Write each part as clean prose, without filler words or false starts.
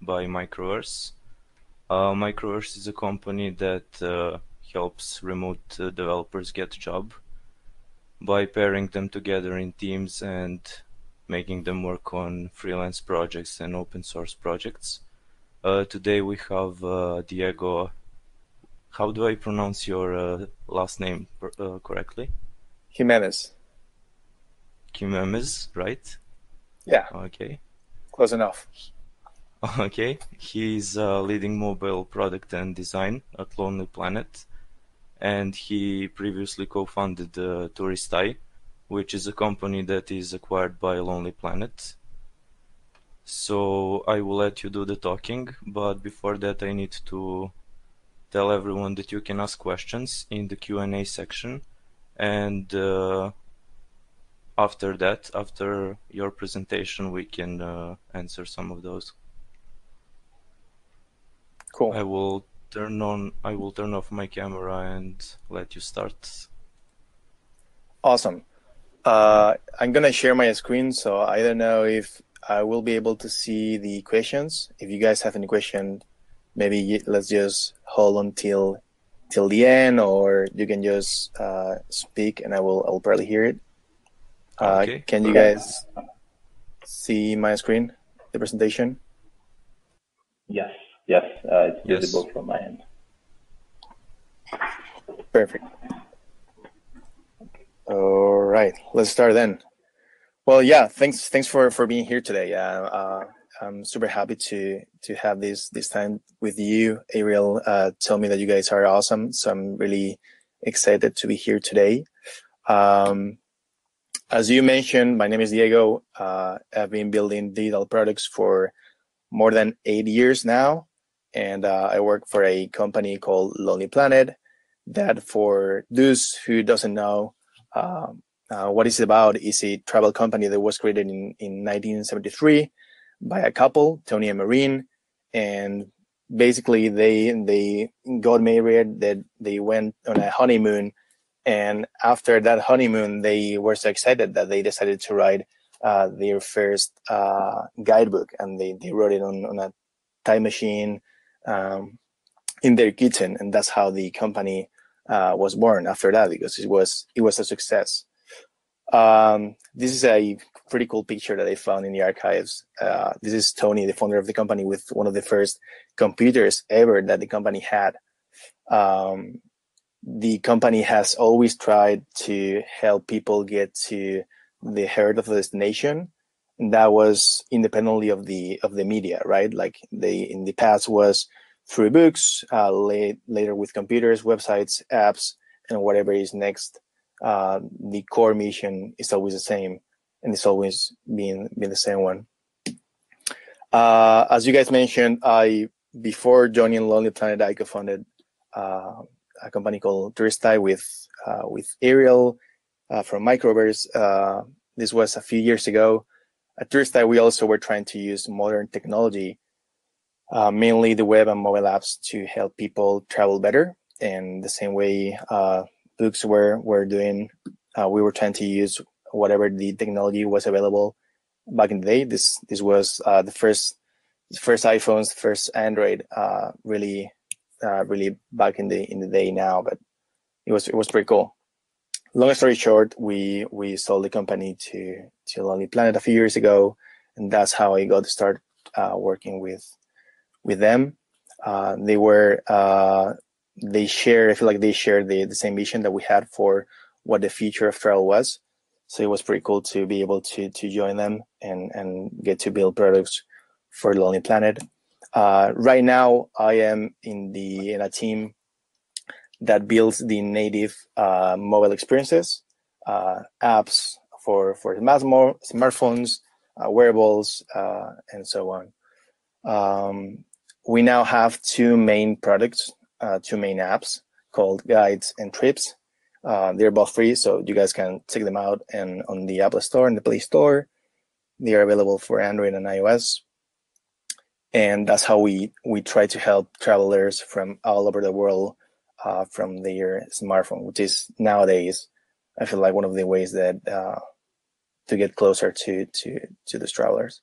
by Microverse. Microverse is a company that helps remote developers get a job by pairing them together in teams and making them work on freelance projects and open source projects. Today we have Diego. How do I pronounce your last name correctly? Jimenez. Jimenez, right? Yeah, Okay. close enough. Okay. He's leading mobile product and design at Lonely Planet, and he previously co-founded Touristai, which is a company that is acquired by Lonely Planet. So I will let you do the talking, but before that I need to tell everyone that you can ask questions in the Q&A section, and after that, after your presentation, we can answer some of those. Cool. I will turn off my camera and let you start. Awesome. I'm gonna share my screen, so I don't know if I will be able to see the questions. If you guys have any question, maybe let's just hold on till the end, or you can just speak, and I'll probably hear it. Okay. Can you guys see my screen, the presentation? Yes, it's Yes. visible from my end. Perfect. All right, let's start then. Well, yeah, thanks for being here today. I'm super happy to have this time with you. Ariel told me that you guys are awesome, so I'm really excited to be here today. As you mentioned, my name is Diego. I've been building digital products for more than 8 years now, and I work for a company called Lonely Planet. That, for those who doesn't know what it's about, is a travel company that was created in 1973 by a couple, Tony and Maureen, and basically they got married. That they went on a honeymoon, and after that honeymoon, they were so excited that they decided to write their first guidebook, and they wrote it on a time machine in their kitchen, and that's how the company was born after that, because it was a success. This is a pretty cool picture that I found in the archives. This is Tony, the founder of the company, with one of the first computers ever that the company had. The company has always tried to help people get to the heart of the destination, and that was independently of the media, right? Like in the past was through books, later with computers, websites, apps, and whatever is next. The core mission is always the same, and it's always been the same one. As you guys mentioned, before joining Lonely Planet, I co-founded a company called Touristai with Ariel from Microverse. This was a few years ago. At Touristai, we also were trying to use modern technology, mainly the web and mobile apps, to help people travel better. And the same way books were doing, we were trying to use whatever the technology was available back in the day. This was the first iPhones, first Android, really back in the day now, but it was pretty cool. Long story short, we sold the company to Lonely Planet a few years ago, and that's how I got to start working with them. They share, I feel like they share the same vision that we had for what the future of travel was. So it was pretty cool to be able to join them and get to build products for Lonely Planet. Right now, I am in a team that builds the native mobile experiences, apps for smartphones, wearables, and so on. We now have two main products, two main apps called Guides and Trips. They're both free, so you guys can check them out and on the AppStore and the Play Store. They are available for Android and iOS. And that's how we try to help travelers from all over the world from their smartphone, which is nowadays, I feel like, one of the ways that to get closer to those travelers.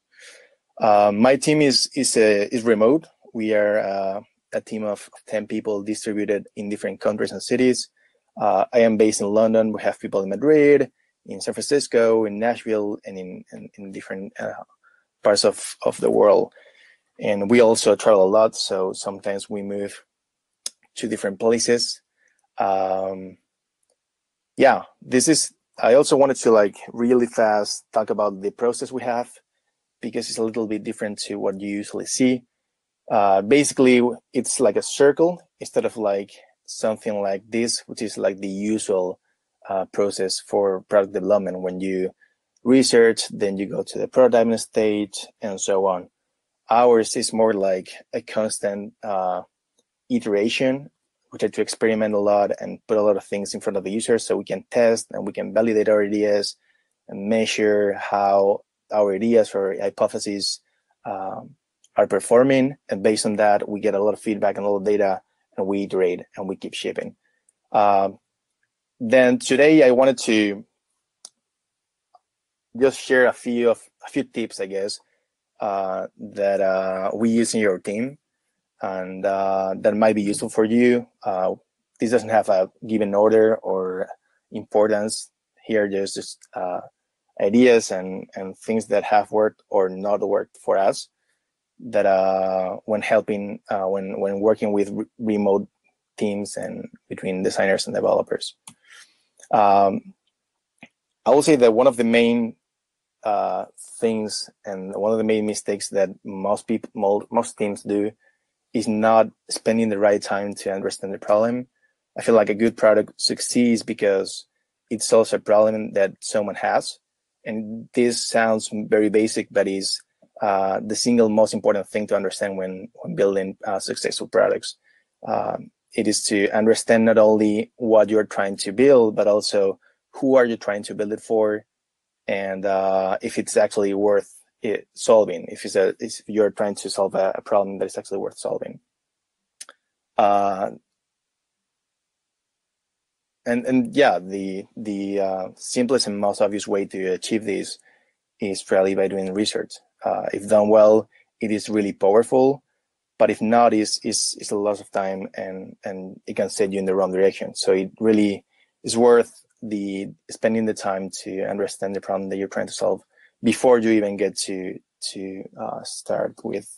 My team is remote. We are a team of 10 people distributed in different countries and cities. I am based in London. We have people in Madrid, in San Francisco, in Nashville, and in different parts of the world. And we also travel a lot, so sometimes we move to different places. Yeah, this is. I also wanted to like really fast talk about the process we have because it's a little bit different to what you usually see. Basically, it's like a circle instead of like something like this, which is like the usual process for product development. When you research, then you go to the prototyping stage, and so on. Ours is more like a constant iteration. We try to experiment a lot and put a lot of things in front of the user so we can test and we can validate our ideas and measure how our ideas or hypotheses are performing. And based on that, we get a lot of feedback and a lot of data, and we iterate and we keep shipping. Then today I wanted to just share a few tips, I guess, that we use in your team and that might be useful for you. This doesn't have a given order or importance here. There's just ideas and things that have worked or not worked for us that when helping, when working with remote teams and between designers and developers. I will say that one of the main things and one of the main mistakes that most teams do is not spending the right time to understand the problem. I feel like a good product succeeds because it solves a problem that someone has. And this sounds very basic, but is the single most important thing to understand when building successful products. It is to understand not only what you're trying to build, but also who are you trying to build it for, and if it's actually worth solving, if you're trying to solve a problem that is actually worth solving. And yeah, the simplest and most obvious way to achieve this is probably by doing research. If done well, it is really powerful, but if not, it's a loss of time and it can set you in the wrong direction. So it really is worth spending the time to understand the problem that you're trying to solve before you even get to start with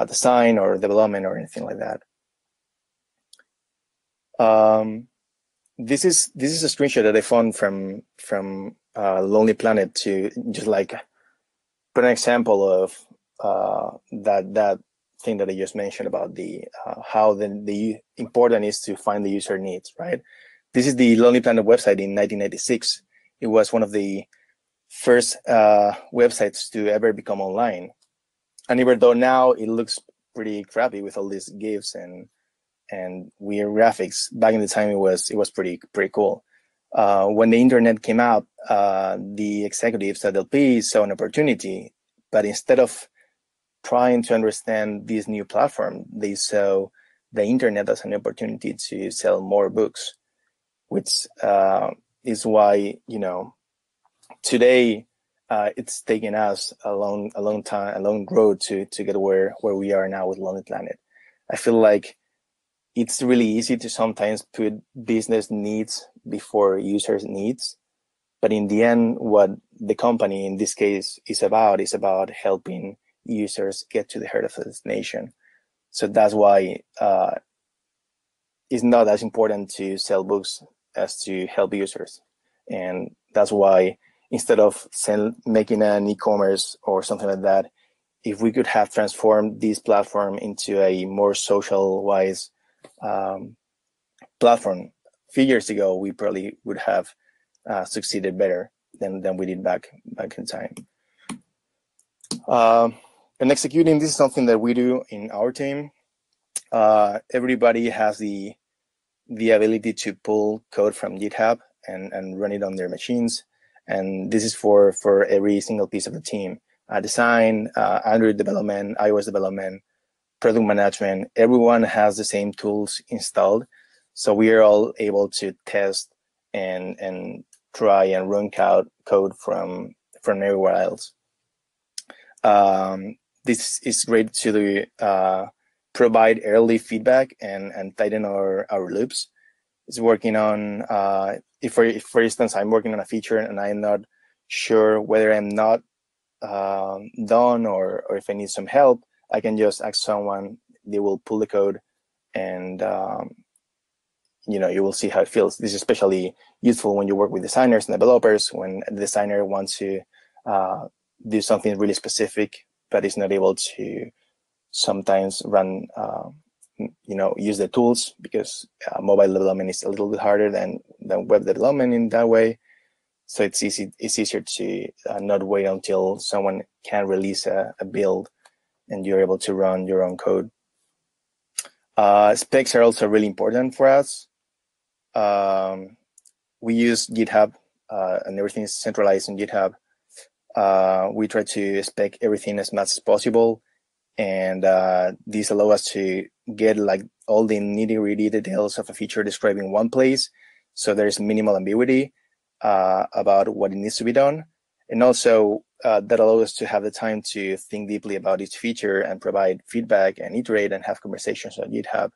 design or development or anything like that. This is a screenshot that I found from Lonely Planet to just like put an example of that thing that I just mentioned about the how the important is to find the user needs, right? This is the Lonely Planet website in 1996. It was one of the first websites to ever become online. And even though now it looks pretty crappy with all these GIFs and weird graphics, back in the time it was pretty cool. When the internet came out, the executives at LP saw an opportunity, but instead of trying to understand this new platform, they saw the internet as an opportunity to sell more books, which is why, you know, today it's taken us a long road to get where we are now with Lonely Planet. I feel like it's really easy to sometimes put business needs before users' needs. But in the end, what the company in this case is about helping users get to the heart of the destination. So that's why it's not as important to sell books as to help users. And that's why instead of making an e-commerce or something like that, if we could have transformed this platform into a more social-wise platform a few years ago, we probably would have succeeded better than we did back in time. And executing, this is something that we do in our team. Everybody has the ability to pull code from GitHub and run it on their machines. And this is for every single piece of the team. Design, Android development, iOS development, product management, everyone has the same tools installed. So we are all able to test and try and run code from everywhere else. This is great to provide early feedback and tighten our loops. It's working on, if for instance, I'm working on a feature and I'm not sure whether I'm not done or if I need some help, I can just ask someone, they will pull the code, and you will see how it feels. This is especially useful when you work with designers and developers, when a designer wants to do something really specific, but is not able to sometimes run, use the tools, because mobile development is a little bit harder than web development in that way. So it's easier to not wait until someone can release a build and you're able to run your own code. Specs are also really important for us. We use GitHub, and everything is centralized in GitHub. We try to spec everything as much as possible, and these allow us to get like all the nitty-gritty details of a feature described in one place, so there's minimal ambiguity about what it needs to be done. And also that allows us to have the time to think deeply about each feature and provide feedback and iterate and have conversations on GitHub.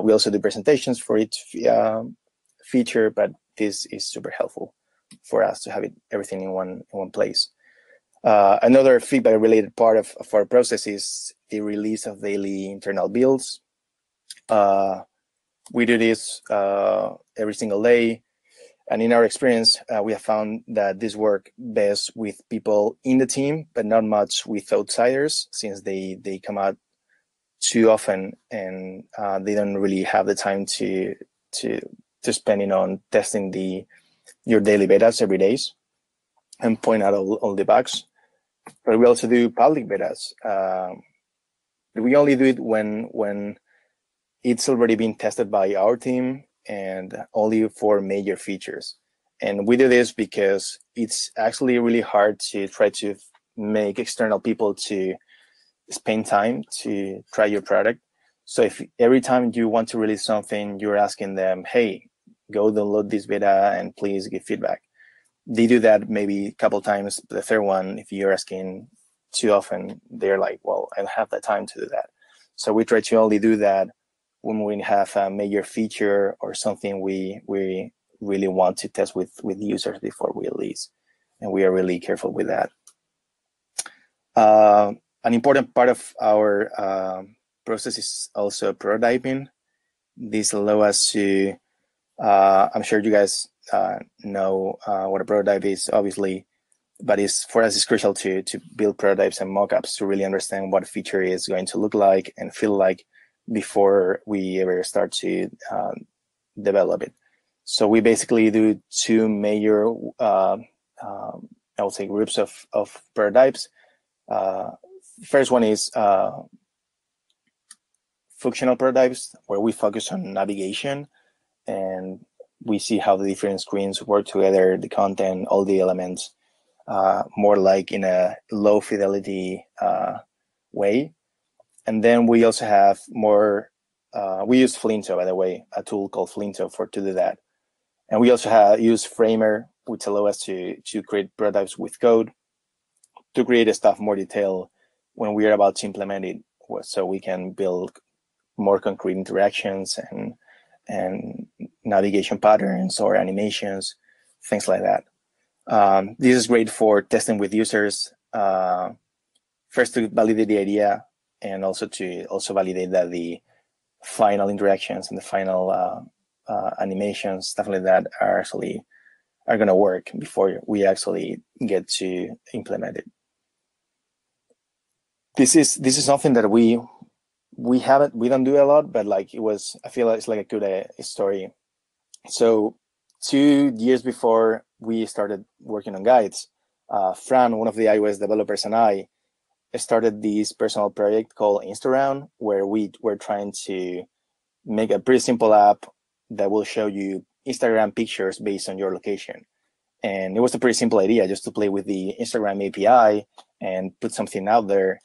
We also do presentations for each feature, but this is super helpful for us to have everything in one place. Another feedback-related part of our process is the release of daily internal builds. We do this every single day. And in our experience, we have found that this works best with people in the team, but not much with outsiders, since they come out too often and they don't really have the time to spend on testing your daily betas every day and point out all the bugs. But we also do public betas. We only do it when it's already been tested by our team, and only for major features. And we do this because it's actually really hard to try to make external people to spend time to try your product. So if every time you want to release something, you're asking them, hey, go download this beta and please give feedback. They do that maybe a couple times. The third one, if you're asking too often, they're like, well, I don't have the time to do that. So we try to only do that when we have a major feature or something we really want to test with users before we release. And we are really careful with that. An important part of our process is also prototyping. This allows us to, I'm sure you guys know what a prototype is, obviously, but for us, it's crucial to build prototypes and mockups to really understand what a feature is going to look like and feel like before we ever start to develop it. So we basically do two major, I would say, groups of prototypes. First one is functional prototypes, where we focus on navigation and we see how the different screens work together, the content, all the elements, more like in a low fidelity way. And then we also have more, we use Flinto, by the way, a tool called Flinto to do that. And we also use Framer, which allow us to create prototypes with code to create stuff more detailed when we are about to implement it, so we can build more concrete interactions and navigation patterns or animations, things like that. This is great for testing with users, first to validate the idea, and also to validate that the final interactions and the final animations, stuff like that, are going to work before we actually get to implement it. This is something that we don't do a lot, but like I feel like it's like a good story. So 2 years before we started working on guides, Fran, one of the iOS developers, and I started this personal project called Instagram, where we were trying to make a pretty simple app that will show you Instagram pictures based on your location. And it was a pretty simple idea, just to play with the Instagram API and put something out there,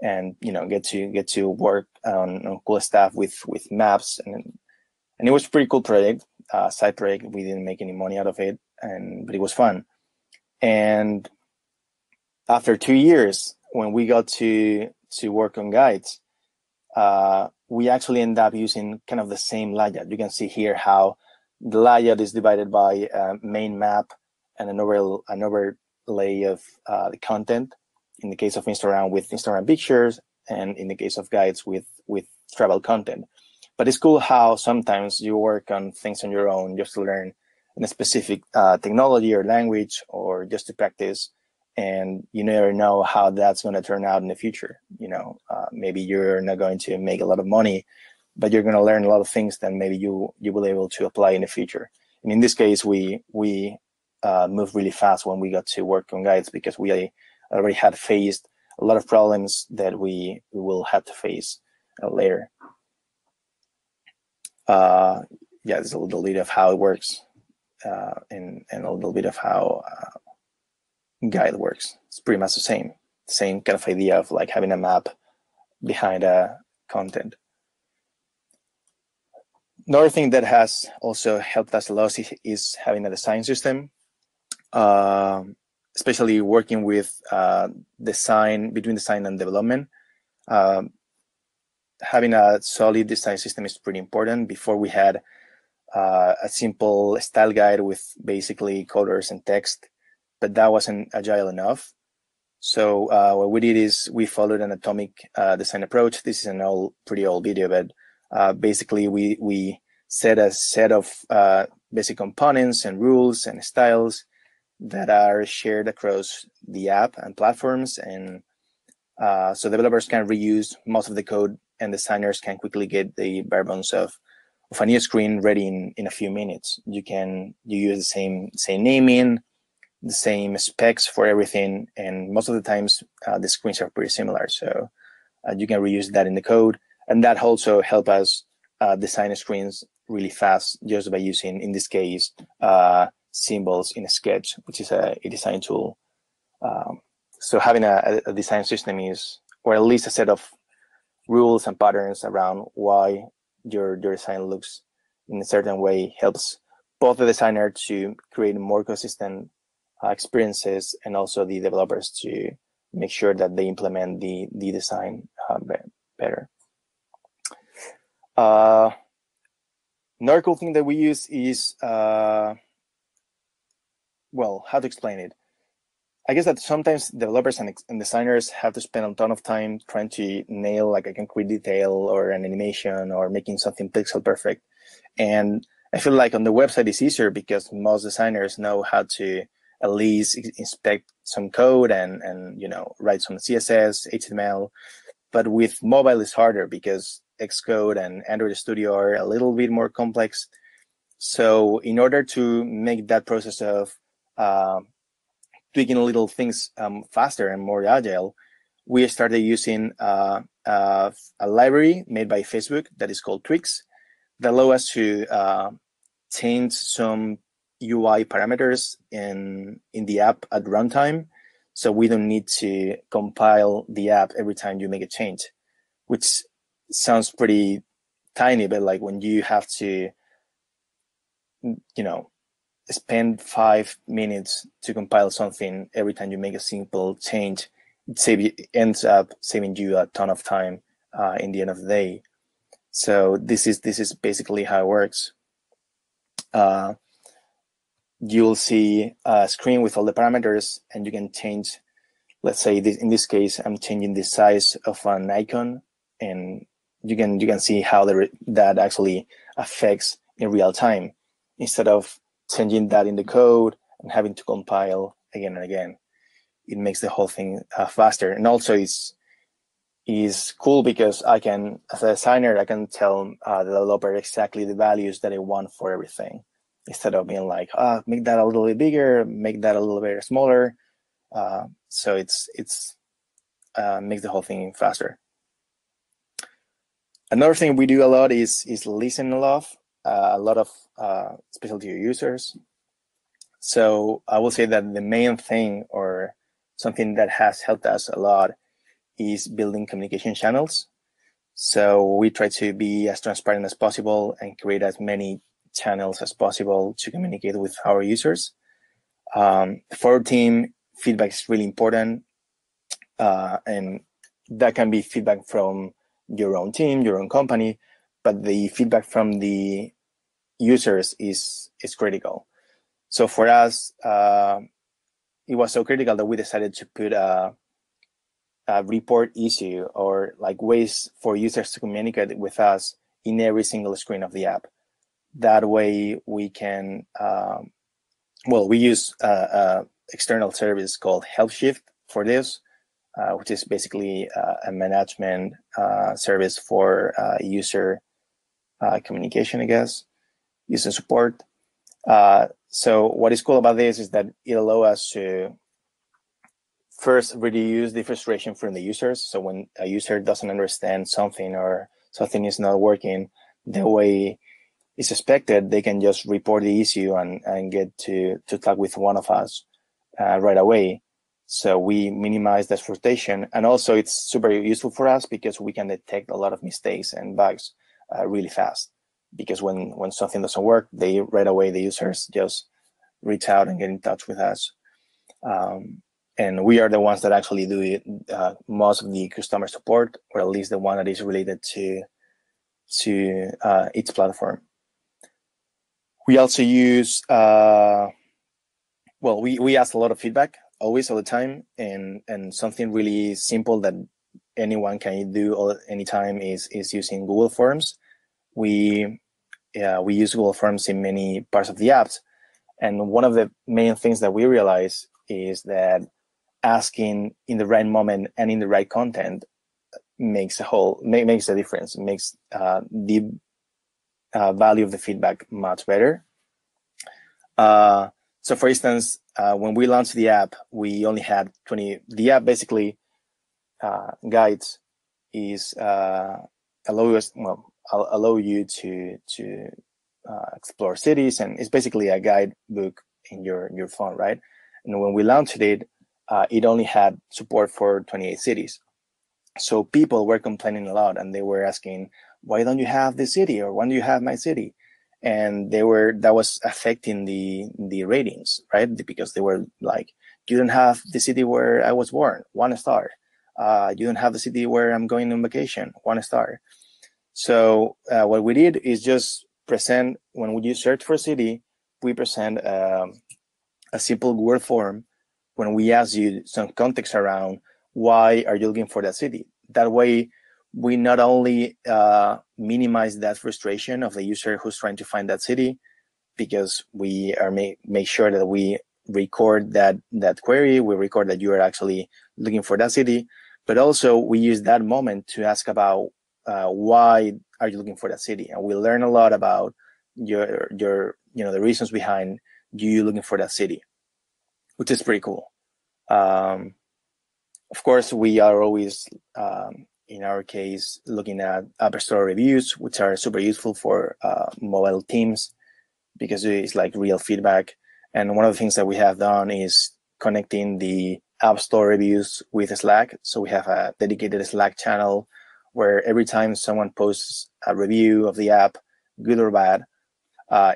and get to work on cool stuff with maps, and it was a pretty cool project, side project. We didn't make any money out of it, but it was fun. And after 2 years, when we got to work on guides, we actually end up using kind of the same layout. You can see here how the layout is divided by main map and an overlay of the content. In the case of Instagram, with Instagram pictures, and in the case of guides, with travel content. But it's cool how sometimes you work on things on your own just to learn a specific technology or language, or just to practice, and you never know how that's going to turn out in the future. Maybe you're not going to make a lot of money, but you're going to learn a lot of things that maybe you will be able to apply in the future. And in this case, we moved really fast when we got to work on guides, because we already had faced a lot of problems that we will have to face later. There's a little bit of how it works, and a little bit of how guide works. It's pretty much the same kind of idea of like having a map behind a content. Another thing that has also helped us a lot is having a design system, especially working with between design and development. Having a solid design system is pretty important. Before, we had a simple style guide with basically colors and text, but that wasn't agile enough. So what we did is we followed an atomic design approach. This is an pretty old video, but basically we set a set of basic components and rules and styles that are shared across the app and platforms, and so developers can reuse most of the code, and designers can quickly get the bare bones of a new screen ready in a few minutes. You use the same naming, the same specs for everything, and most of the times the screens are pretty similar. So you can reuse that in the code, and that also help us design screens really fast just by using, in this case, symbols in a Sketch, which is a design tool. So having a design system or at least a set of rules and patterns around why your design looks in a certain way, helps both the designer to create more consistent experiences, and also the developers to make sure that they implement the design better. Another cool thing that we use is, how to explain it? I guess that sometimes developers and designers have to spend a ton of time trying to nail like a concrete detail or an animation or making something pixel perfect. And I feel like on the website it's easier because most designers know how to at least inspect some code and write some CSS, HTML. But with mobile it's harder because Xcode and Android Studio are a little bit more complex. So in order to make that process of tweaking little things faster and more agile, we started using a library made by Facebook that is called Tweaks, that allow us to change some UI parameters in the app at runtime, so we don't need to compile the app every time you make a change, which sounds pretty tiny, but like when you have to spend 5 minutes to compile something every time you make a simple change, it ends up saving you a ton of time in the end of the day. So this is basically how it works. You'll see a screen with all the parameters, and you can change. Let's say in this case, I'm changing the size of an icon, and you can see how that actually affects in real time, instead of changing that in the code and having to compile again and again. It makes the whole thing faster, and also is cool because I can, as a designer, I can tell the developer exactly the values that I want for everything, instead of being like, make that a little bit bigger, make that a little bit smaller. So it's makes the whole thing faster. Another thing we do a lot is listen a lot of especially to your users. So I will say that the main thing, or something that has helped us a lot, is building communication channels. So we try to be as transparent as possible and create as many channels as possible to communicate with our users. For our team, feedback is really important. and that can be feedback from your own team, your own company, but the feedback from the users is critical. So for us, it was so critical that we decided to put a report issue, or like ways for users to communicate with us in every single screen of the app. That way we can, we use external service called HelpShift for this, which is basically a management service for user communication, I guess, user support. So what is cool about this is that it allows us to first reduce the frustration from the users. So when a user doesn't understand something or something is not working the way it's expected, they can just report the issue and get to talk with one of us right away. So we minimize that frustration. And also it's super useful for us because we can detect a lot of mistakes and bugs really fast. Because when something doesn't work, right away the users just reach out and get in touch with us. And we are the ones that actually do it, most of the customer support, or at least the one that is related to each platform. We also use, we ask a lot of feedback always, all the time, and something really simple that anyone can do anytime is using Google Forms. We use Google Forms in many parts of the apps, and one of the main things that we realize is that asking in the right moment and in the right content makes a difference. It makes the value of the feedback much better. So for instance, when we launched the app, we only had 20. The app basically guides is allow you to explore cities, and it's basically a guidebook in your phone, right? And when we launched it, it only had support for 28 cities. So people were complaining a lot, and they were asking, why don't you have this city, or why don't you have my city? And that was affecting the ratings, right? Because they were like, you don't have the city where I was born, 1 star. You don't have the city where I'm going on vacation, 1 star. So what we did is just present, when you search for a city, we present a simple Google form when we ask you some context around why are you looking for that city. That way, we not only minimize that frustration of the user who's trying to find that city, because we are make sure that we record that query, we record that you are actually looking for that city, but also we use that moment to ask about why are you looking for that city, and we learn a lot about your the reasons behind you looking for that city, which is pretty cool. Of course, we are always, in our case, looking at AppStore reviews, which are super useful for mobile teams because it's like real feedback. And one of the things that we have done is connecting the AppStore reviews with Slack. So we have a dedicated Slack channel where every time someone posts a review of the app, good or bad,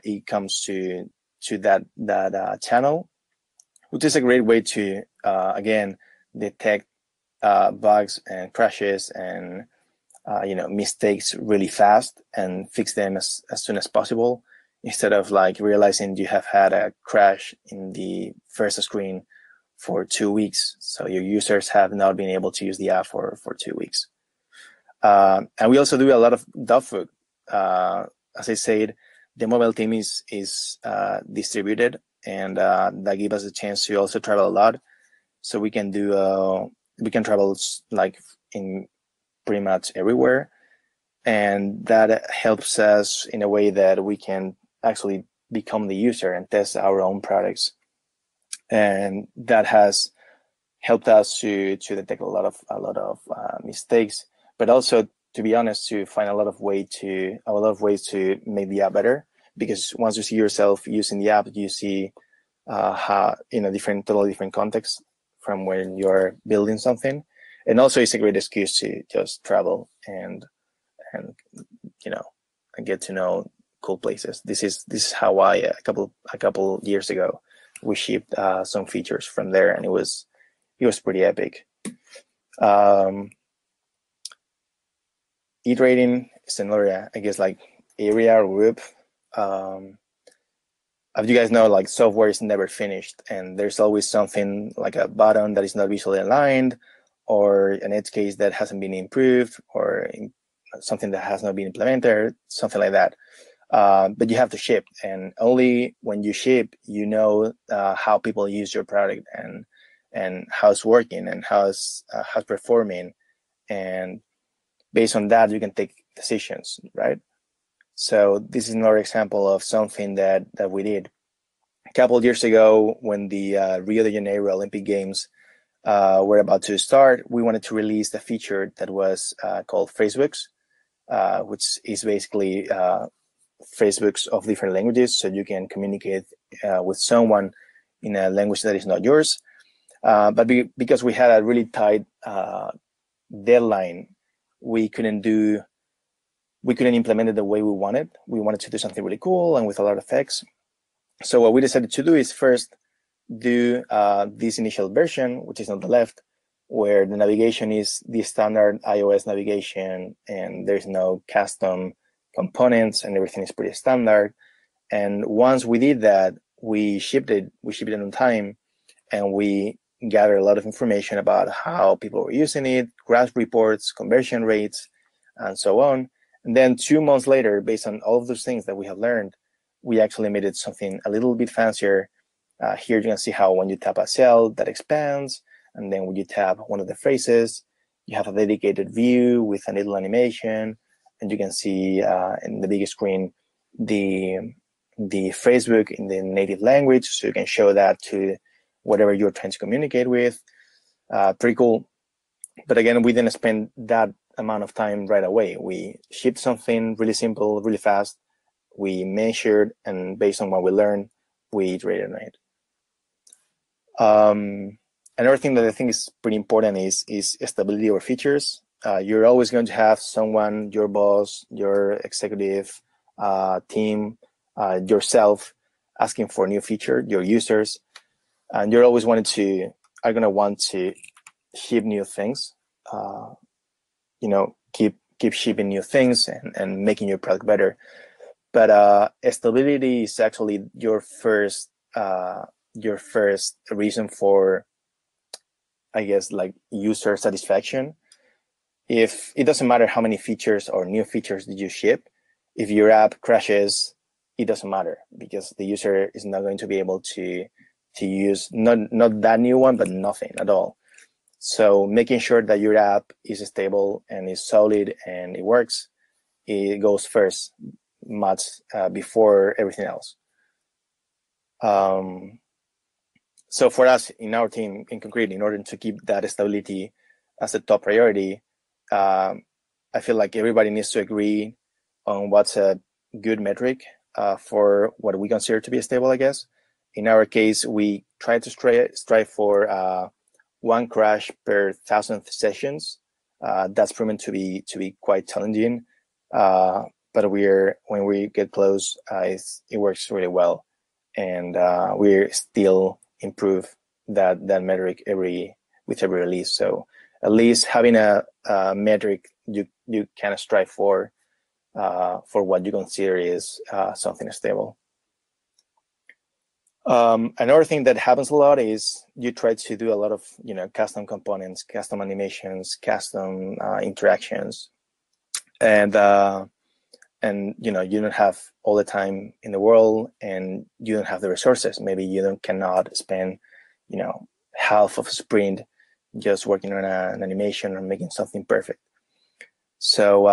it comes to that channel, which is a great way to, again, detect bugs and crashes and mistakes really fast and fix them as soon as possible, instead of like realizing you have had a crash in the first screen for 2 weeks. So your users have not been able to use the app for 2 weeks. And we also do a lot of dog food. As I said, the mobile team is distributed, and that gives us a chance to also travel a lot. So we can travel like in pretty much everywhere, and that helps us in a way that we can actually become the user and test our own products, and that has helped us to detect a lot of mistakes, but also, to be honest, to find a lot of ways to make the app better. Because once you see yourself using the app, you see how in a totally different context from when you're building something. And also it's a great excuse to just travel and get to know cool places. This is how a couple years ago we shipped some features from there, and it was pretty epic. Iterating is another, I guess, like area or group. As you guys know, like software is never finished, and there's always something like a button that is not visually aligned, or an edge case that hasn't been improved, or something that has not been implemented, something like that. But you have to ship, and only when you ship, you know how people use your product and how it's working and how it's performing, and based on that, you can take decisions, right? So this is another example of something that we did. A couple of years ago, when the Rio de Janeiro Olympic Games were about to start, we wanted to release a feature that was called Phrasebooks, which is basically phrasebooks of different languages, so you can communicate with someone in a language that is not yours. But because we had a really tight deadline, we couldn't implement it the way we wanted. We wanted to do something really cool and with a lot of effects. So what we decided to do is first do this initial version, which is on the left, where the navigation is the standard iOS navigation, and there's no custom components, and everything is pretty standard. And once we did that, we shipped it on time, and we gathered a lot of information about how people were using it, graph reports, conversion rates, and so on. And then 2 months later, based on all of those things that we have learned, we actually made it something a little bit fancier. Here you can see how when you tap a cell, that expands, and then when you tap one of the phrases, you have a dedicated view with a little animation, and you can see in the big screen the phrasebook in the native language, so you can show that to whatever you're trying to communicate with. Pretty cool. But again, we didn't spend that amount of time right away. We shipped something really simple, really fast. We measured, and based on what we learned, we iterated on it. Another thing that I think is pretty important is stability of features. You're always going to have someone, your boss, your executive team, yourself, asking for a new feature, your users, and you're always going to want to ship new things. Keep shipping new things and making your product better. But stability is actually your first reason for, I guess, like user satisfaction. If it doesn't matter how many features or new features did you ship, if your app crashes, it doesn't matter, because the user is not going to be able to use not that new one, but nothing at all. So making sure that your app is stable and is solid and it works, it goes first, much before everything else. So for us in our team, in Concrete, in order to keep that stability as a top priority, I feel like everybody needs to agree on what's a good metric for what we consider to be stable, I guess. In our case, we try to strive for 1 crash per 1,000 sessions. That's proven to be quite challenging, but when we get close, it works really well, and we still improve that metric with every release. So at least having a metric you kind of strive for what you consider is something stable. Another thing that happens a lot is you try to do a lot of custom components, custom animations, custom interactions, and you don't have all the time in the world, and you don't have the resources. Maybe you cannot spend half of a sprint just working on an animation or making something perfect. So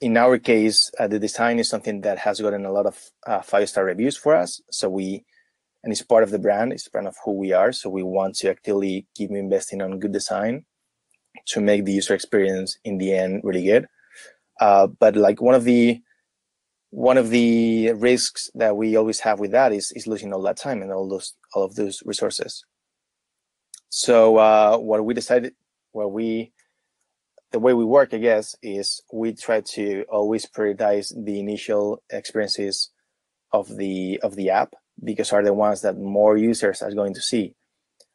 in our case, the design is something that has gotten a lot of 5-star reviews for us. So and it's part of the brand, it's part of who we are. So we want to actively keep investing on good design to make the user experience in the end really good. But like one of the risks that we always have with that is losing all that time and all of those resources. So what we decided, the way we work, I guess, is we try to always prioritize the initial experiences of the app, because are the ones that more users are going to see.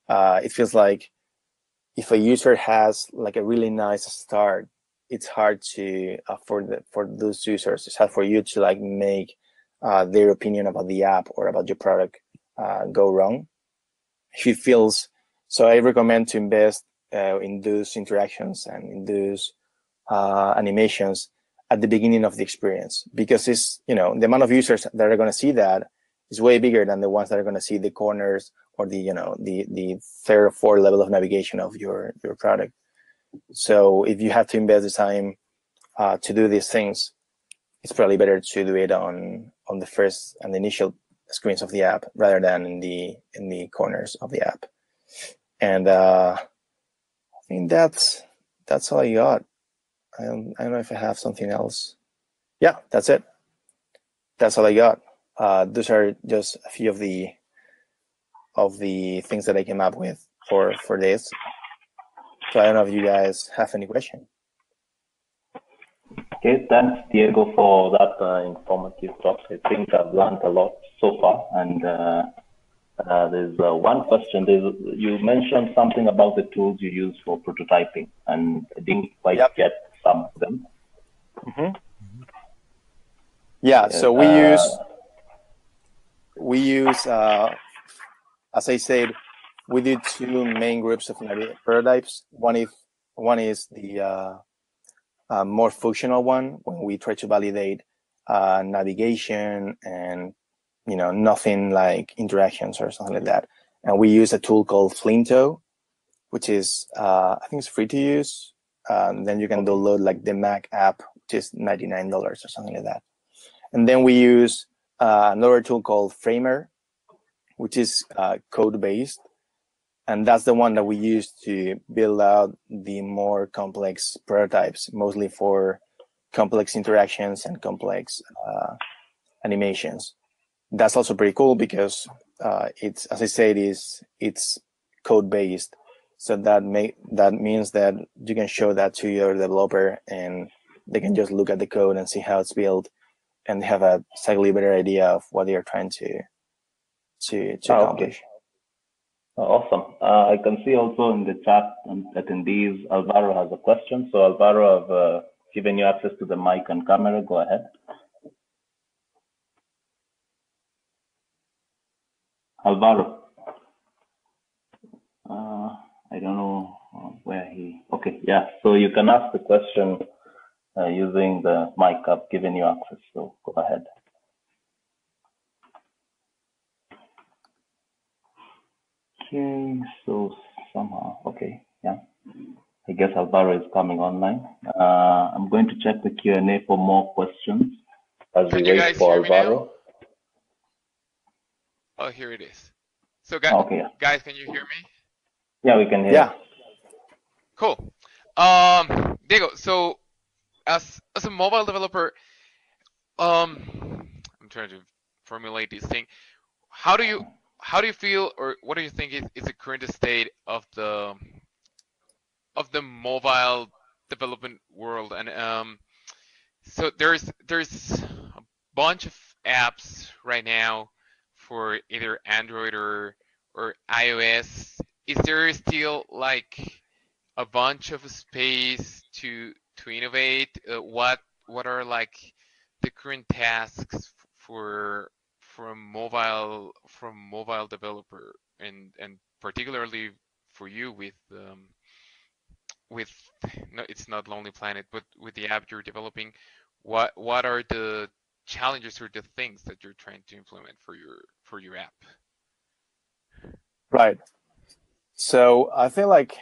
It feels like if a user has like a really nice start, it's hard to for those users. It's hard for you to like make their opinion about the app or about your product go wrong. If it feels so, I recommend to invest in those interactions and in those animations at the beginning of the experience, because it's, you know, the amount of users that are going to see that is way bigger than the ones that are going to see the corners or the, you know, the third or fourth level of navigation of your product. So if you have to invest the time to do these things, it's probably better to do it on the first and the initial screens of the app rather than in the corners of the app. And I think that's all I got. I don't know if I have something else. Yeah, that's it. That's all I got. Those are just a few of the things that I came up with for this. So I don't know if you guys have any question. Okay, thanks, Diego, for that informative talk. I think I've learned a lot so far. And there's one question. You mentioned something about the tools you use for prototyping, and I didn't quite get some of them. Mm-hmm. Yeah, so we use as I said, we do two main groups of prototypes. One is the more functional one, when we try to validate navigation and, you know, nothing like interactions or something like that. And we use a tool called Flinto, which is I think it's free to use. Then you can download like the Mac app, which is $99 or something like that. And then we use another tool called Framer, which is code-based. And that's the one that we use to build out the more complex prototypes, mostly for complex interactions and complex animations. That's also pretty cool because it's, as I said, it's code-based. So that means that you can show that to your developer and they can just look at the code and see how it's built and have a slightly better idea of what they are trying to accomplish. Okay. Awesome. I can see also in the chat attendees, Alvaro has a question. So Alvaro, I've given you access to the mic and camera. Go ahead. Alvaro. I don't know where he. Okay, yeah. So you can ask the question using the mic. I've given you access. So go ahead. Okay, so somehow, okay, yeah. I guess Alvaro is coming online. I'm going to check the Q&A for more questions as we wait for Alvaro. Oh, here it is. So, okay, yeah. Guys, can you hear me? Yeah, we can hear. Yeah. Cool. Diego, so as a mobile developer, I'm trying to formulate this thing. How do you feel, or what do you think is the current state of the mobile development world? And so there's a bunch of apps right now for either Android or iOS. Is there still like a bunch of space to innovate? What are like the current tasks for a mobile developer, and particularly for you with no, it's not Lonely Planet, but with the app you're developing? What are the challenges or the things that you're trying to implement for your app? Right. So I feel like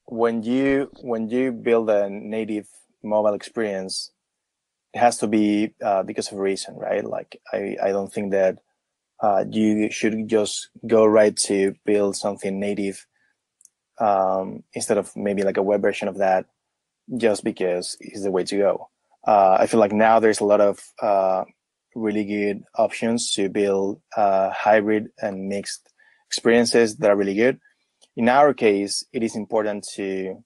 when you build a native mobile experience, it has to be because of a reason, right? Like I don't think that you should just go right to build something native instead of maybe like a web version of that just because it's the way to go. I feel like now there's a lot of really good options to build hybrid and mixed experiences that are really good. In our case, it is important to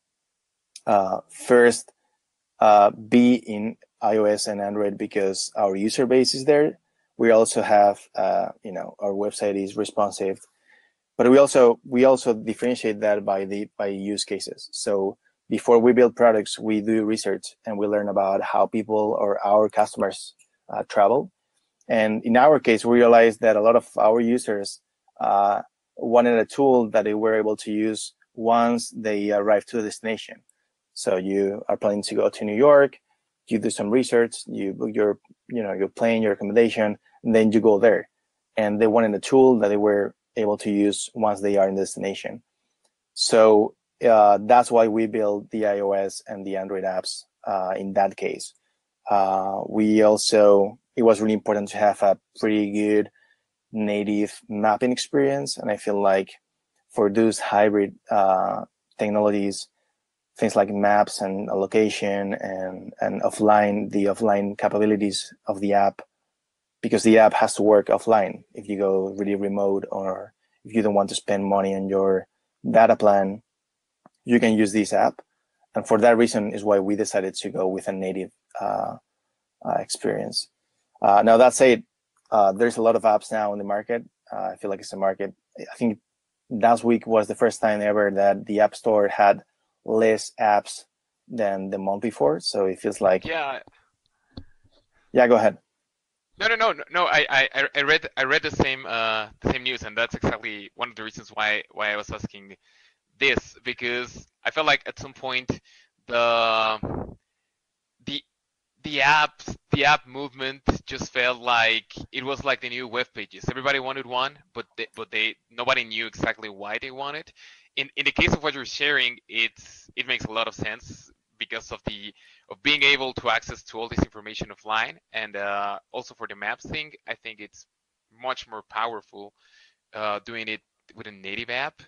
first be in iOS and Android because our user base is there. We also have, our website is responsive But we also differentiate that by use cases. So before we build products, we do research and we learn about how people or our customers travel. And in our case, we realized that a lot of our users wanted a tool that they were able to use once they arrive to the destination. So you are planning to go to New York, you do some research, you book your plane, your accommodation, and then you go there. And they wanted a tool that they were able to use once they are in the destination. So that's why we built the iOS and the Android apps in that case. It was really important to have a pretty good native mapping experience. And I feel like for those hybrid technologies, things like maps and location and the offline capabilities of the app, because the app has to work offline. If you go really remote or if you don't want to spend money on your data plan, you can use this app. And for that reason is why we decided to go with a native experience. Now that said, there's a lot of apps now in the market. I feel like it's a market. I think last week was the first time ever that the AppStore had less apps than the month before. So it feels like Yeah. Yeah, go ahead. No. I read the same news, and that's exactly one of the reasons why I was asking this, because I felt like at some point the the app movement just felt like it was like the new web pages. Everybody wanted one, but nobody knew exactly why they wanted. In the case of what you're sharing, it makes a lot of sense because of being able to access to all this information offline, and also for the maps thing, I think it's much more powerful doing it with a native app.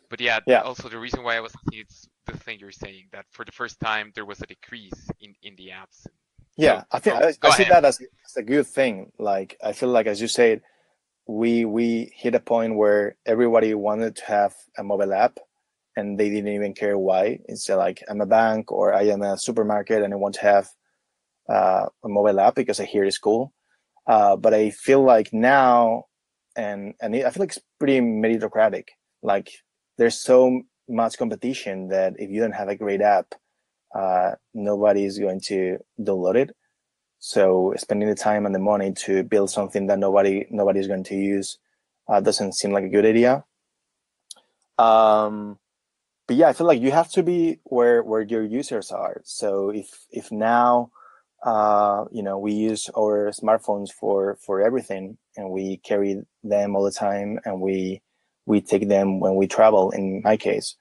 But yeah, also the reason why I was thinking, it's the thing you're saying, that for the first time there was a decrease in the apps. Yeah, So, I think I see that as a good thing. Like, I feel like, as you said, we hit a point where everybody wanted to have a mobile app, and they didn't even care why. It's like, I'm a bank or I am a supermarket and I want to have a mobile app because I hear it's cool. But I feel like now, and I feel like it's pretty meritocratic. Like, there's so much competition that if you don't have a great app, nobody's going to download it. So spending the time and the money to build something that nobody's going to use doesn't seem like a good idea. But yeah, I feel like you have to be where your users are. So if now we use our smartphones for everything, and we carry them all the time, and we take them when we travel. In my case,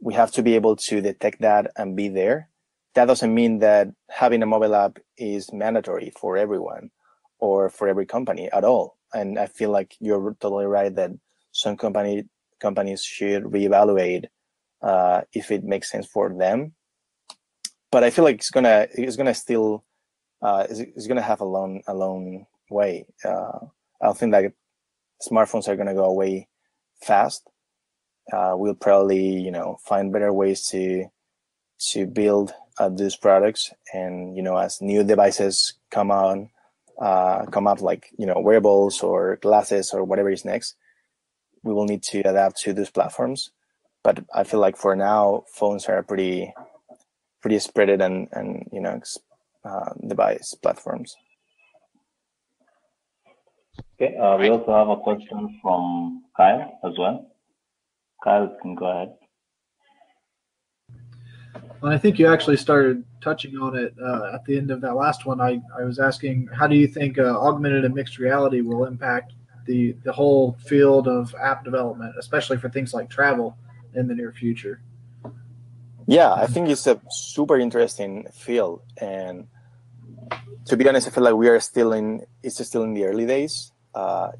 we have to be able to detect that and be there. That doesn't mean that having a mobile app is mandatory for everyone or for every company at all. And I feel like you're totally right that some companies should reevaluate if it makes sense for them. But I feel like it's gonna still it's gonna have a long way. I don't think that smartphones are gonna go away fast. We'll probably find better ways to build these products, and as new devices come up, like wearables or glasses or whatever is next, we will need to adapt to these platforms. But I feel like for now, phones are pretty spreaded and device platforms. Okay, we also have a question from Kyle as well. Kyle, you can go ahead. Well, I think you actually started touching on it at the end of that last one. I was asking, how do you think augmented and mixed reality will impact the whole field of app development, especially for things like travel in the near future? Yeah, I think it's a super interesting field, and to be honest, I feel like it's still in the early days.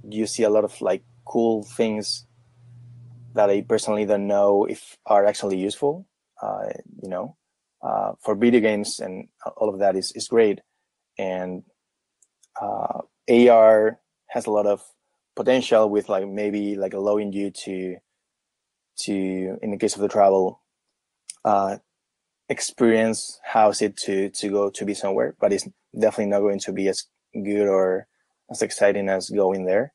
You see a lot of like cool things that I personally don't know if are actually useful. For video games and all of that is great, and AR has a lot of potential with like maybe like allowing you to in the case of the travel experience how is it to go to be somewhere, but it's definitely not going to be as good or as exciting as going there.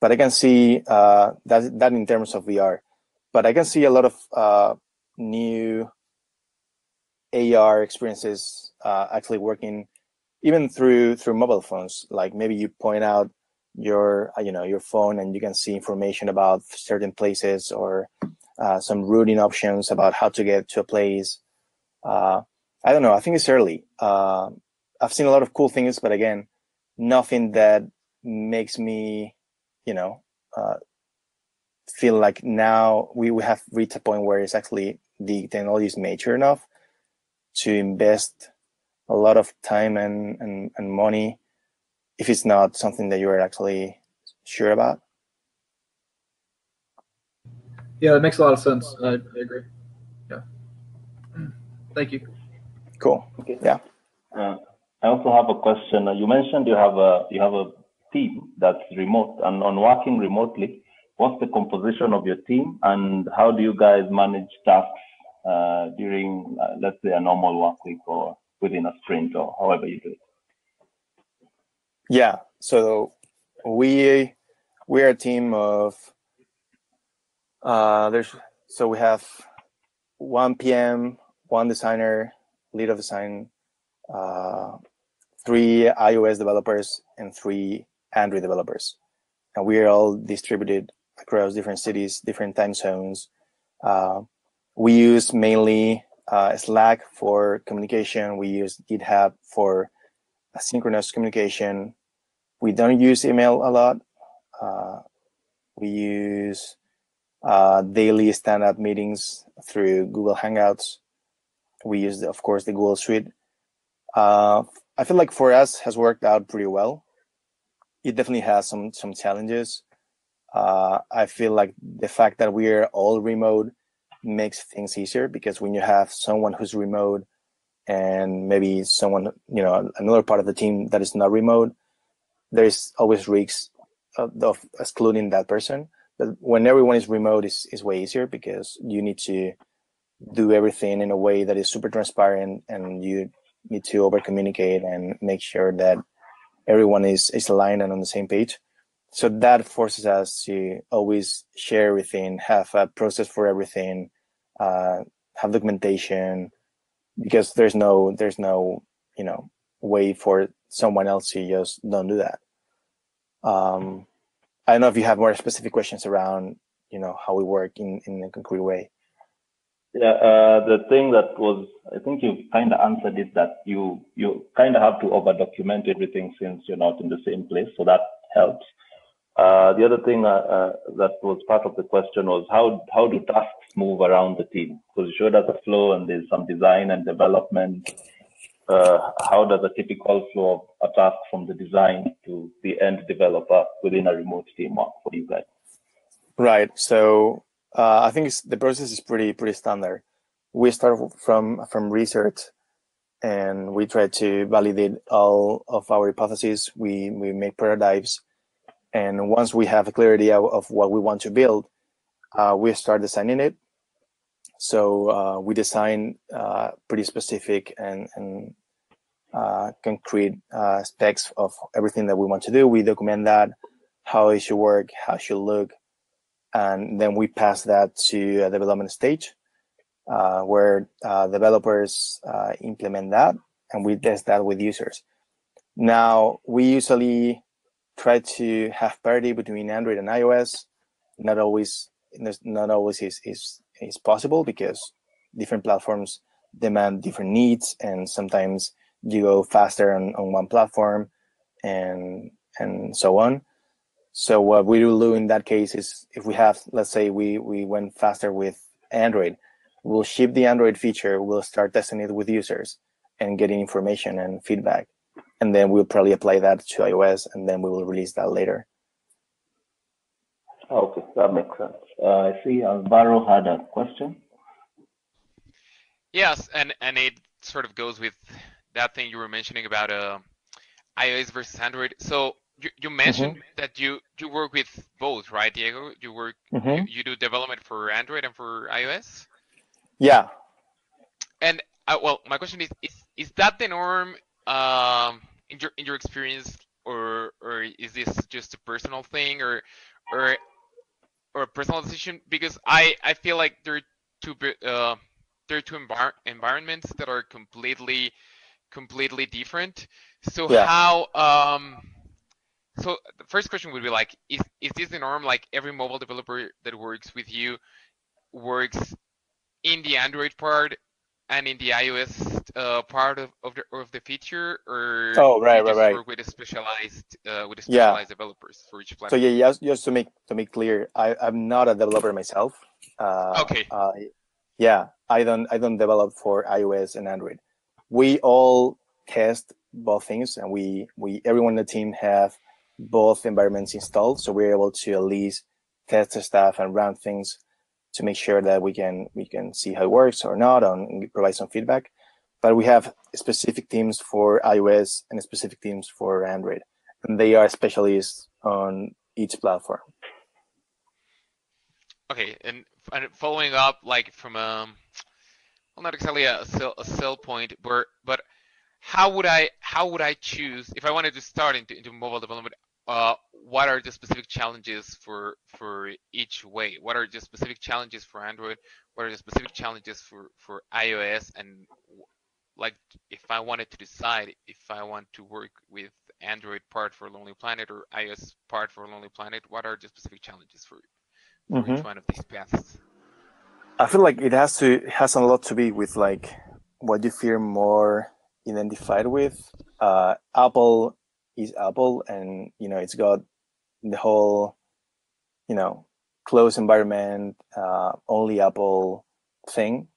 but I can see that in terms of VR. But I can see a lot of new AR experiences actually working even through mobile phones. Like maybe you point out your your phone and you can see information about certain places or some routing options about how to get to a place. I don't know. I think it's early. I've seen a lot of cool things, but again, nothing that makes me, feel like now we have reached a point where it's actually the technology is mature enough to invest a lot of time and money if it's not something that you're actually sure about. Yeah, that makes a lot of sense. I agree. Yeah. Thank you. Cool. Okay. Yeah. I also have a question. You mentioned you have a team that's remote, and on working remotely, what's the composition of your team, and how do you guys manage tasks during, let's say, a normal work week or within a sprint or however you do it? Yeah. So we're a team of we have one PM, one designer, lead of design, 3 iOS developers, and 3 Android developers. And we are all distributed across different cities, different time zones. We use mainly Slack for communication. We use GitHub for asynchronous communication. We don't use email a lot. We use daily stand-up meetings through Google Hangouts. We use, of course, the Google Suite. I feel like for us has worked out pretty well. It definitely has some challenges. I feel like the fact that we're all remote makes things easier, because when you have someone who's remote and maybe someone, another part of the team that is not remote, there's always risks of excluding that person. But when everyone is remote, is way easier, because you need to do everything in a way that is super transparent, and you need to over communicate and make sure that everyone is aligned and on the same page. So that forces us to always share everything, have a process for everything, have documentation, because there's no way for someone else to just don't do that. I don't know if you have more specific questions around how we work in a concrete way. Yeah, the thing that was, I think you kind of answered it, that you kind of have to over document everything since you're not in the same place, so that helps. The other thing that was part of the question was how do tasks move around the team? Because you showed us a flow and there's some design and development. How does a typical flow of a task from the design to the end developer within a remote team work for you guys? Right. So I think the process is pretty standard. We start from research, and we try to validate all of our hypotheses. We make prototypes, and once we have a clear idea of what we want to build, we start designing it. So we design pretty specific and concrete specs of everything that we want to do. We document that, how it should work, how it should look, and then we pass that to a development stage where developers implement that, and we test that with users. Now, we usually try to have parity between Android and iOS. Not always is possible, because different platforms demand different needs, and sometimes you go faster on one platform and so on. So what we will do in that case is, if we have, let's say we went faster with Android, we'll ship the Android feature, we'll start testing it with users and getting information and feedback. And then we'll probably apply that to iOS, and then we will release that later. Okay, that makes sense. I see Alvaro had a question. Yes, and it sort of goes with that thing you were mentioning about iOS versus Android. So you mentioned that you work with both, right, Diego? You work you do development for Android and for iOS? Yeah. And well, my question is that the norm in your experience, or is this just a personal thing, or or personalization? Because I feel like there are two environments that are completely different. So Yeah. how so the first question would be like, is this the norm? Like every mobile developer that works with you works in the Android part and in the iOS part of the feature, or Oh, do right, you right, just right. work with a specialized Yeah. developers for each So platform? yeah, just to make clear, I'm not a developer myself. Okay, Yeah, I don't develop for iOS and Android. We all test both things, and we everyone in the team have both environments installed, so we're able to at least test the stuff and run things to make sure that we can see how it works or not, and provide some feedback. But we have specific teams for iOS and specific teams for Android, and they are specialists on each platform. okay, and following up like from well, not exactly a sell point, but how would I choose if I wanted to start into mobile development? What are the specific challenges for each way? What are the specific challenges for Android? What are the specific challenges for iOS? And like if I wanted to decide if I want to work with Android part for Lonely Planet or iOS part for Lonely Planet, what are the specific challenges for Mm-hmm. each one of these paths? I feel like it has a lot to be with like what you feel more identified with. Apple is Apple, and it's got the whole closed environment, only Apple thing.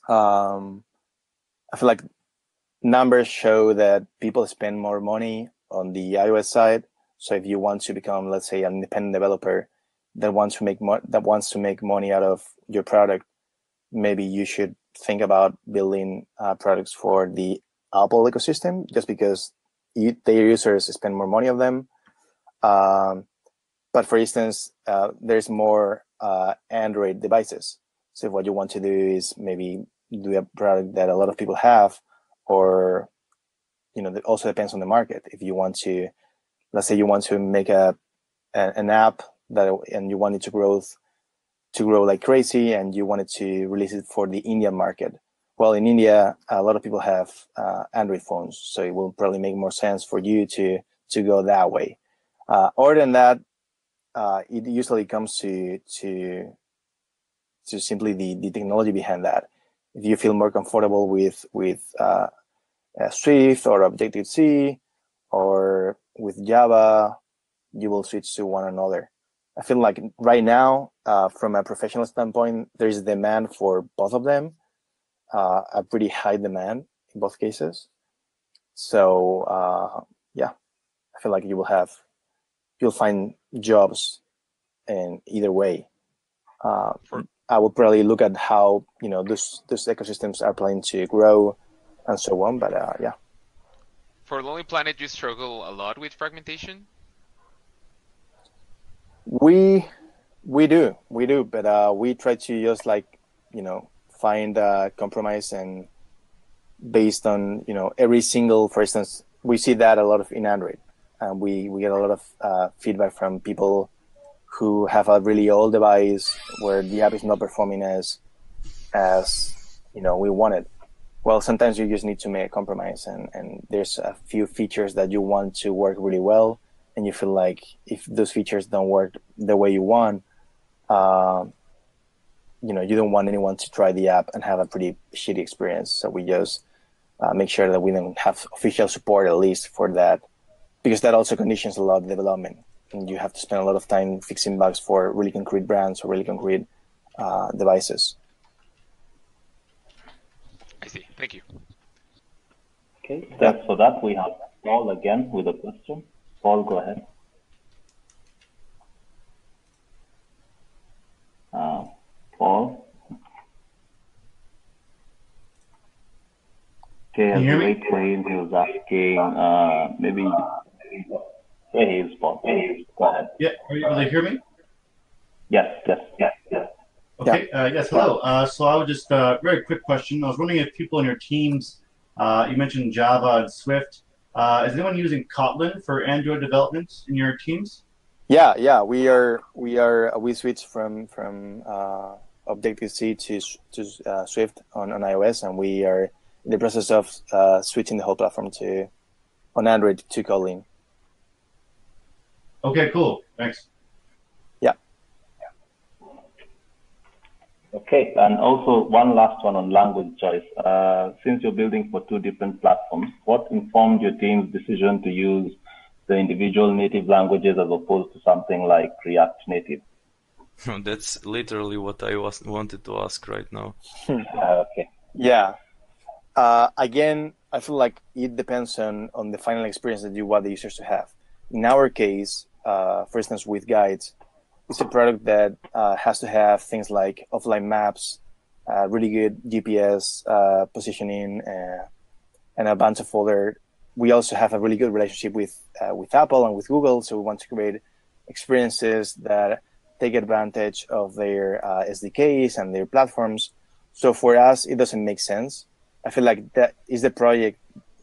Um, I feel like numbers show that people spend more money on the iOS side. So if you want to become, let's say, an independent developer that wants to make money out of your product, maybe you should think about building products for the Apple ecosystem, just because their users spend more money on them. But for instance, there's more Android devices. So what you want to do is maybe do a product that a lot of people have, or it also depends on the market. If you want to, let's say, you want to make an app and you want it to grow like crazy, and you wanted to release it for the Indian market. Well, in India, a lot of people have Android phones, so it will probably make more sense for you to go that way. Other than that, it usually comes to simply the technology behind that. If you feel more comfortable with Swift or Objective C or with Java, you will switch to one another. I feel like right now, from a professional standpoint, there is demand for both of them, a pretty high demand in both cases. So yeah, I feel like you'll find jobs in either way. For I will probably look at how those ecosystems are planning to grow and so on. But yeah, for Lonely Planet, you struggle a lot with fragmentation. we do, but we try to just find a compromise, and based on every single, for instance, we see that a lot of in Android, and we get a lot of feedback from people who have a really old device where the app is not performing as we wanted. Well, sometimes you just need to make a compromise, and there's a few features that you want to work really well, and you feel like if those features don't work the way you want, you don't want anyone to try the app and have a pretty shitty experience. So we just make sure that we don't have official support, at least for that, because that also conditions a lot of development, and you have to spend a lot of time fixing bugs for really concrete brands or really concrete devices. I see. Thank you. Okay, thanks for that. We have Paul again with a question. Paul, go ahead. Paul. Okay, as we wait for him, he was asking, maybe. Hey, he's Paul. Go ahead. Yeah, are you able to hear me? Yes. Okay, yes, hello. So I was just very quick question. I was wondering if people in your teams, you mentioned Java and Swift. Is anyone using Kotlin for Android development in your teams? Yeah. We switched from Objective C to Swift on iOS, and we are in the process of switching the whole platform to on Android to Kotlin. Okay, cool. Thanks. Yeah. Okay, and also one last one on language choice. Since you're building for two different platforms, what informed your team's decision to use the individual native languages as opposed to something like React Native? That's literally what I wanted to ask right now. Okay. Yeah. Again, I feel like it depends on the final experience that you want the users to have. In our case, for instance, with guides, it's a product that has to have things like offline maps, really good GPS positioning, and a bunch of other. We also have a really good relationship with Apple and with Google, so we want to create experiences that take advantage of their SDKs and their platforms. So for us, it doesn't make sense. I feel like that is the project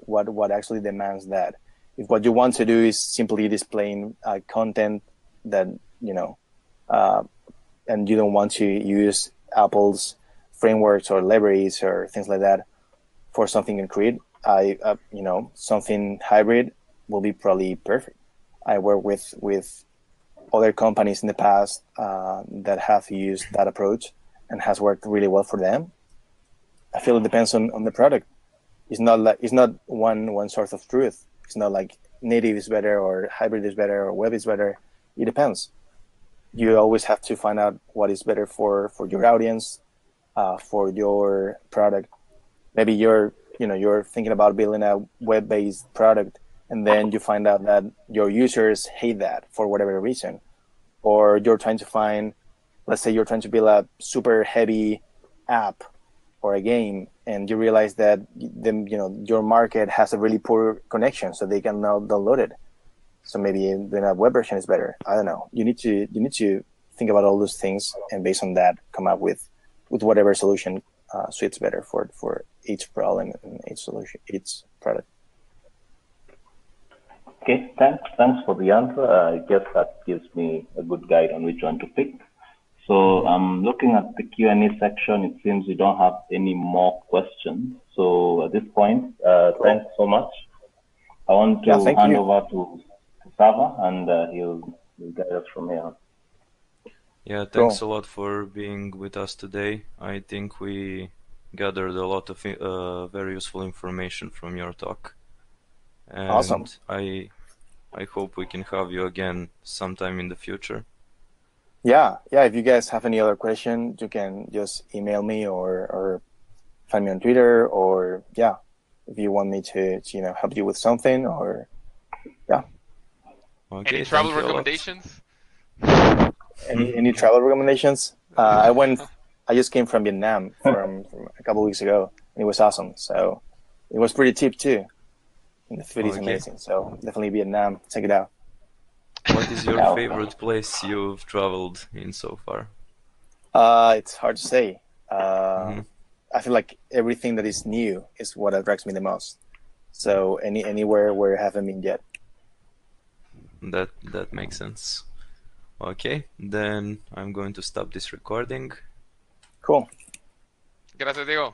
what actually demands that. If what you want to do is simply displaying content that and you don't want to use Apple's frameworks or libraries or things like that for something concrete, something hybrid will be probably perfect. I work with other companies in the past that have used that approach and has worked really well for them. I feel it depends on the product. It's not one source of truth. It's not like native is better or hybrid is better or web is better. It depends. You always have to find out what is better for your audience, for your product. Maybe you're thinking about building a web-based product, and then you find out that your users hate that for whatever reason, or let's say you're trying to build a super heavy app or a game, and you realize that your market has a really poor connection, so they cannot download it. So maybe then a web version is better. I don't know. You need to think about all those things, and based on that, come up with whatever solution suits better for each problem and each solution, each product. Okay, thanks for the answer. I guess that gives me a good guide on which one to pick. So I'm looking at the Q&A section. It seems we don't have any more questions. So at this point, thanks so much. I want to hand over to Sava, and he'll guide us from here. Yeah, thanks a lot for being with us today. I think we gathered a lot of very useful information from your talk. And awesome. I hope we can have you again sometime in the future. Yeah. If you guys have any other questions, you can just email me or find me on Twitter, or if you want me to help you with something, or Okay, any travel recommendations? Any travel recommendations? I just came from Vietnam from a couple of weeks ago, and it was awesome. So it was pretty cheap too, and the food is amazing. So definitely Vietnam, check it out. What is your favorite place you've traveled in so far? It's hard to say. I feel like everything that is new is what attracts me the most. So anywhere where I haven't been yet. That makes sense. Okay, then I'm going to stop this recording. Cool. Gracias, Diego.